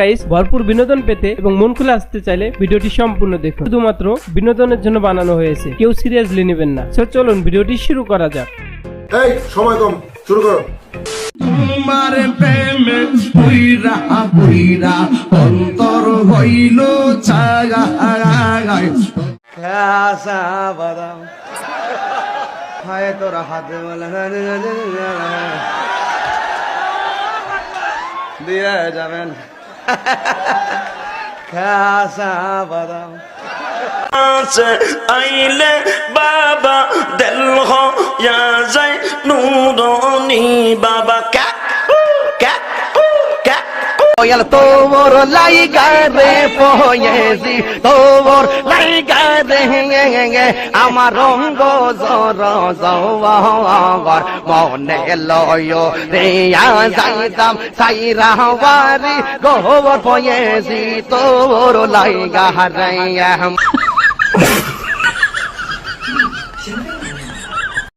Guys, ভরপুর বিনোদন পেতে এবং মন খুলে আসতে চাইলে ভিডিওটি সম্পূর্ণ দেখুন। শুধুমাত্র বিনোদনের জন্য বানানো হয়েছে, কেউ সিরিয়াসলি নেবেন না। চলুন ভিডিওটি শুরু করা যাক। এই সময় কম, শুরু করো। তোমার প্রেমে পুইরা পুইরা অন্তর হইল ছাগায় খাসা বাদাম হায় তোরা হাতে দিয়ে যাবেন খাসা বাদাম আইলে বাবা দিল হো ইয়া যায় নুরনি বাবা কা কা কা ওয়াল তোর লাইগা রে পয়েছি তোর লাইগা রে আমার রঙ্গ জর জওয়ার মনে লয় রে যাইতাম সাইরা বাড়ি গোবর পয়েছি তোর লাইগা রে